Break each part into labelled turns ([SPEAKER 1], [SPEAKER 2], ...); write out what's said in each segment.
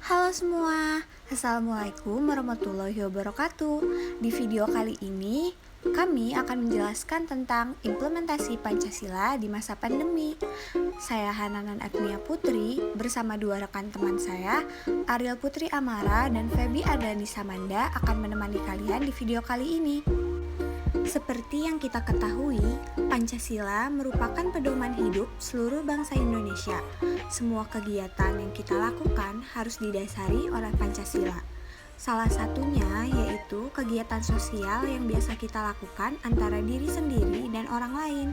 [SPEAKER 1] Halo semua, Assalamualaikum warahmatullahi wabarakatuh. Di video kali ini, kami akan menjelaskan tentang implementasi Pancasila di masa pandemi. Saya Hananan Agnia Putri bersama dua rekan teman saya, Ariel Putri Amara dan Feby Ardani Samanda akan menemani kalian di video kali ini. Seperti yang kita ketahui, Pancasila merupakan pedoman hidup seluruh bangsa Indonesia. Semua kegiatan yang kita lakukan harus didasari oleh Pancasila. Salah satunya yaitu kegiatan sosial yang biasa kita lakukan antara diri sendiri dan orang lain.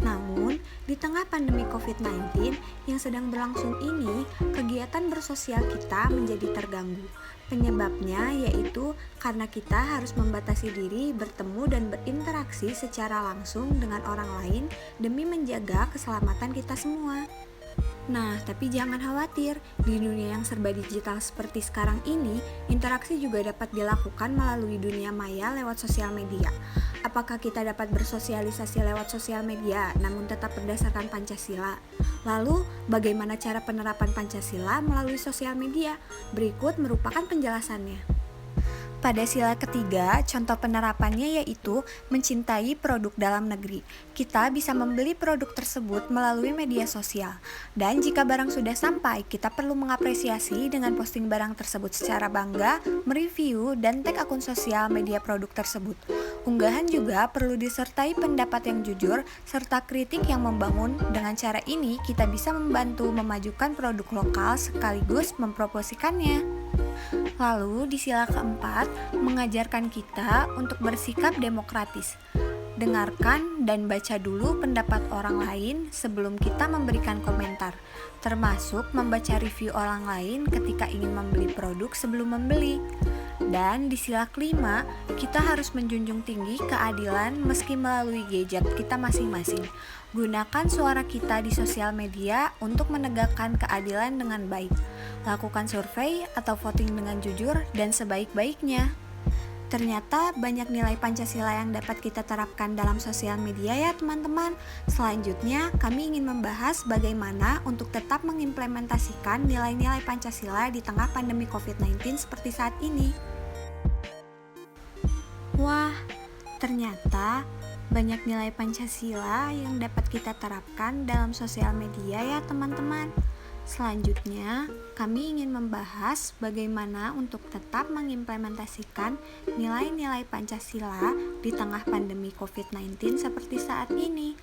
[SPEAKER 1] Namun, di tengah pandemi COVID-19 yang sedang berlangsung ini, kegiatan bersosial kita menjadi terganggu. Penyebabnya yaitu karena kita harus membatasi diri bertemu dan berinteraksi secara langsung dengan orang lain demi menjaga keselamatan kita semua. Nah, tapi jangan khawatir, di dunia yang serba digital seperti sekarang ini, interaksi juga dapat dilakukan melalui dunia maya lewat sosial media. Apakah kita dapat bersosialisasi lewat sosial media namun tetap berdasarkan Pancasila? Lalu, bagaimana cara penerapan Pancasila melalui sosial media? Berikut merupakan penjelasannya. Pada sila ketiga, contoh penerapannya yaitu mencintai produk dalam negeri. Kita bisa membeli produk tersebut melalui media sosial. Dan jika barang sudah sampai, kita perlu mengapresiasi dengan posting barang tersebut secara bangga, mereview, dan tag akun sosial media produk tersebut. Unggahan juga perlu disertai pendapat yang jujur, serta kritik yang membangun. Dengan cara ini, kita bisa membantu memajukan produk lokal sekaligus mempromosikannya. Lalu di sila keempat, mengajarkan kita untuk bersikap demokratis. Dengarkan dan baca dulu pendapat orang lain sebelum kita memberikan komentar, termasuk membaca review orang lain ketika ingin membeli produk sebelum membeli. Dan di sila kelima, kita harus menjunjung tinggi keadilan meski melalui gadget kita masing-masing. Gunakan suara kita di sosial media untuk menegakkan keadilan dengan baik. Lakukan survei atau voting dengan jujur dan sebaik-baiknya. Ternyata banyak nilai Pancasila yang dapat kita terapkan dalam sosial media ya teman-teman. Selanjutnya, kami ingin membahas bagaimana untuk tetap mengimplementasikan nilai-nilai Pancasila di tengah pandemi COVID-19 seperti saat ini. Wah, ternyata banyak nilai Pancasila yang dapat kita terapkan dalam sosial media ya teman-teman. Selanjutnya, kami ingin membahas bagaimana untuk tetap mengimplementasikan nilai-nilai Pancasila di tengah pandemi COVID-19 seperti saat ini.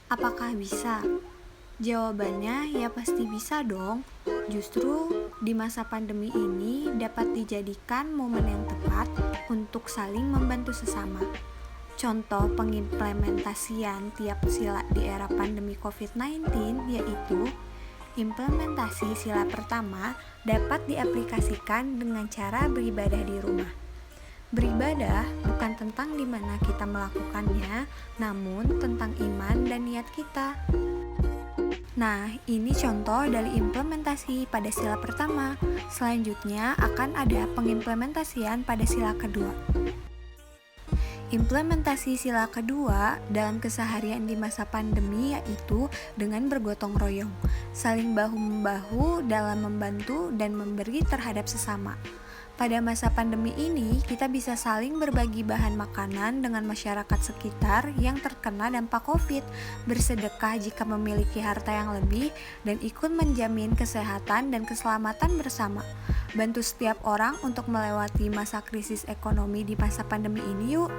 [SPEAKER 1] Apakah bisa? Jawabannya ya pasti bisa dong. Justru di masa pandemi ini dapat dijadikan momen yang tepat untuk saling membantu sesama. Contoh pengimplementasian tiap sila di era pandemi COVID-19 yaitu implementasi sila pertama dapat diaplikasikan dengan cara beribadah di rumah. Beribadah bukan tentang di mana kita melakukannya, namun tentang iman dan niat kita. Nah, ini contoh dari implementasi pada sila pertama. Selanjutnya akan ada pengimplementasian pada sila kedua. Implementasi sila kedua dalam keseharian di masa pandemi yaitu dengan bergotong royong, saling bahu-membahu dalam membantu dan memberi terhadap sesama. Pada masa pandemi ini, kita bisa saling berbagi bahan makanan dengan masyarakat sekitar yang terkena dampak COVID, bersedekah jika memiliki harta yang lebih, dan ikut menjamin kesehatan dan keselamatan bersama. Bantu setiap orang untuk melewati masa krisis ekonomi di masa pandemi ini yuk.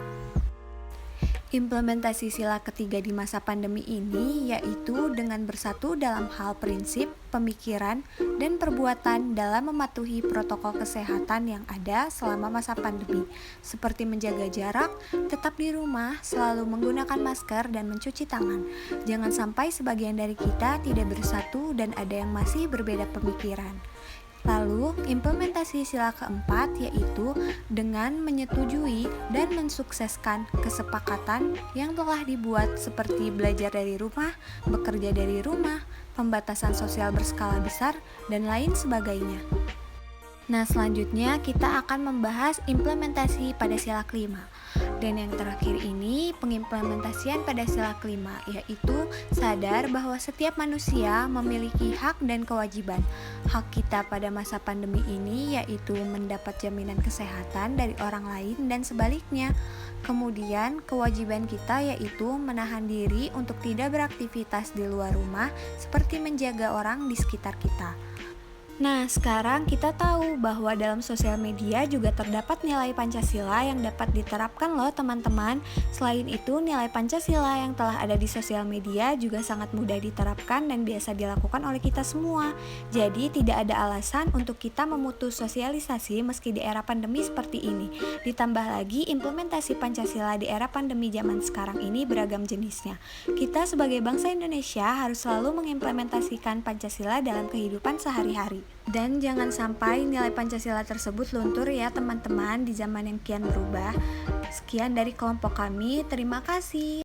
[SPEAKER 1] Implementasi sila ketiga di masa pandemi ini yaitu dengan bersatu dalam hal prinsip, pemikiran, dan perbuatan dalam mematuhi protokol kesehatan yang ada selama masa pandemi, seperti menjaga jarak, tetap di rumah, selalu menggunakan masker, dan mencuci tangan. Jangan sampai sebagian dari kita tidak bersatu dan ada yang masih berbeda pemikiran. Lalu, implementasi sila keempat yaitu dengan menyetujui dan mensukseskan kesepakatan yang telah dibuat seperti belajar dari rumah, bekerja dari rumah, pembatasan sosial berskala besar, dan lain sebagainya. Nah, selanjutnya kita akan membahas implementasi pada sila kelima. Dan yang terakhir ini pengimplementasian pada sila kelima, yaitu sadar bahwa setiap manusia memiliki hak dan kewajiban. Hak kita pada masa pandemi ini yaitu mendapat jaminan kesehatan dari orang lain dan sebaliknya. Kemudian kewajiban kita yaitu menahan diri untuk tidak beraktivitas di luar rumah seperti menjaga orang di sekitar kita. Nah, sekarang kita tahu bahwa dalam sosial media juga terdapat nilai Pancasila yang dapat diterapkan loh teman-teman. Selain itu, nilai Pancasila yang telah ada di sosial media juga sangat mudah diterapkan dan biasa dilakukan oleh kita semua. Jadi, tidak ada alasan untuk kita memutus sosialisasi meski di era pandemi seperti ini. Ditambah lagi, implementasi Pancasila di era pandemi zaman sekarang ini beragam jenisnya. Kita sebagai bangsa Indonesia harus selalu mengimplementasikan Pancasila dalam kehidupan sehari-hari. Dan jangan sampai nilai Pancasila tersebut luntur ya teman-teman di zaman yang kian berubah. Sekian dari kelompok kami, terima kasih.